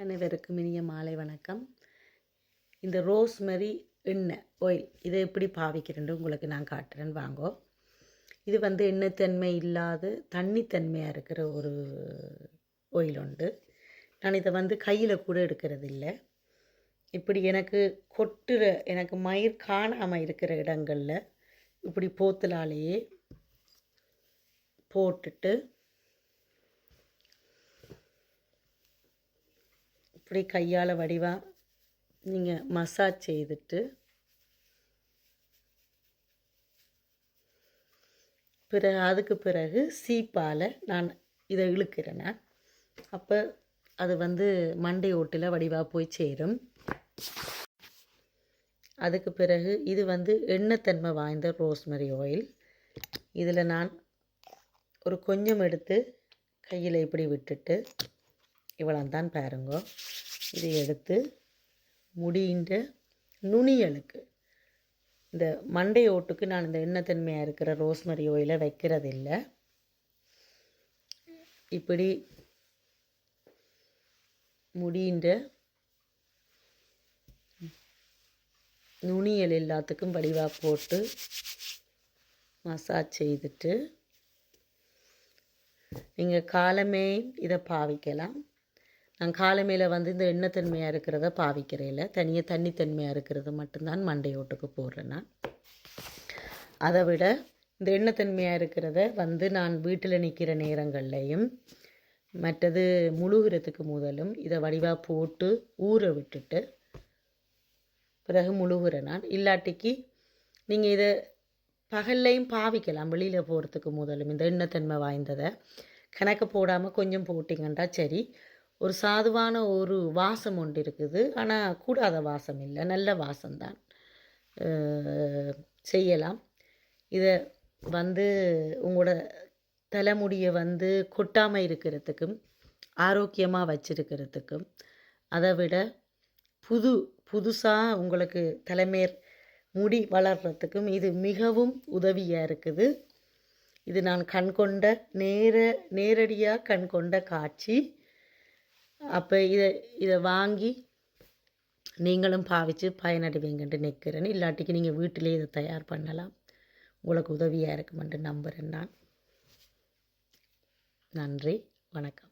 அனைவருக்கும் இனிய மாலை வணக்கம். இந்த ரோஸ்மெரி எண்ணெய் ஆயில் இதை எப்படி பாவிக்கிறேன்னு உங்களுக்கு நான் காட்டுறேன் வாங்கோ. இது எண்ணெய்த்தன்மை இல்லாத தண்ணித்தன்மையாக இருக்கிற ஒரு ஆயில் உண்டு. நான் இதை கையில் கூட எடுக்கிறது இல்லை. இப்படி எனக்கு மயிர் காணாமல் இருக்கிற இடங்களில் இப்படி போத்தலாலேயே போட்டுட்டு இப்படி கையால் வடிவாக நீங்கள் மசாஜ் செய்துட்டு அதுக்கு பிறகு சீப்பால் நான் இதை இழுக்கிறேன். அப்போ அது மண்டை ஓட்டில் வடிவாக போய் சேரும். அதுக்கு பிறகு இது எண்ணெய்த்தன்மை வாய்ந்த ரோஸ்மெரி ஆயில். இதில் நான் ஒரு கொஞ்சம் எடுத்து கையில் இப்படி விட்டுட்டு இவ்வளோ தான் பாருங்க. இதை எடுத்து முடிகின்ற நுனியலுக்கு இந்த மண்டை ஓட்டுக்கு நான் இந்த எண்ணெய்த்தன்மையாக இருக்கிற ரோஸ்மெரி ஆயிலை வைக்கிறதில்லை. இப்படி முடிகின்ற நுனியல் எல்லாத்துக்கும் வடிவாக போட்டு மசாஜ் செய்துட்டு நீங்கள் காலமே இதை பாவிக்கலாம். நான் காலமையில் இந்த எண்ணெய்த்தன்மையாக இருக்கிறத பாவிக்கிறேன். தனியாக தண்ணித்தன்மையாக இருக்கிறது மட்டும்தான் மண்டை ஓட்டுக்கு போடுறேன். நான் அதை விட இந்த எண்ணெய்த்தன்மையாக இருக்கிறத நான் வீட்டில் நிற்கிற நேரங்கள்லையும் மற்றது முழுகிறதுக்கு முதலும் இதை வடிவாக போட்டு ஊற விட்டுட்டு பிறகு முழுகிறேன். நான் இல்லாட்டிக்கு நீங்கள் இதை பகல்லையும் பாவிக்கலாம். வெளியில் போகிறதுக்கு முதலும் இந்த எண்ணெய்த்தன்மை வாய்ந்ததை கணக்கு போடாமல் கொஞ்சம் போட்டிங்கண்டா சரி. ஒரு சாதுவான ஒரு வாசம் ஒன்று இருக்குது. ஆனால் கூடாத வாசம் இல்லை, நல்ல வாசம்தான். செய்யலாம். இதை உங்களோட தலைமுடியை கொட்டாமல் இருக்கிறதுக்கும் ஆரோக்கியமாக வச்சிருக்கிறதுக்கும் அதை விட புதுசாக உங்களுக்கு தலைமேல் முடி வளர்கிறதுக்கும் இது மிகவும் உதவியாக இருக்குது. இது நான் கண்கொண்ட நேரடியாக கண்கொண்ட காட்சி. அப்போ இதை வாங்கி நீங்களும் பாவித்து பயனடைவீங்கன்ட்டு நிற்கிறேன். இல்லாட்டிக்கு நீங்கள் வீட்டிலே இதை தயார் பண்ணலாம். உங்களுக்கு உதவியாக இருக்குமென்று நம்புகிறேன் நான். நன்றி, வணக்கம்.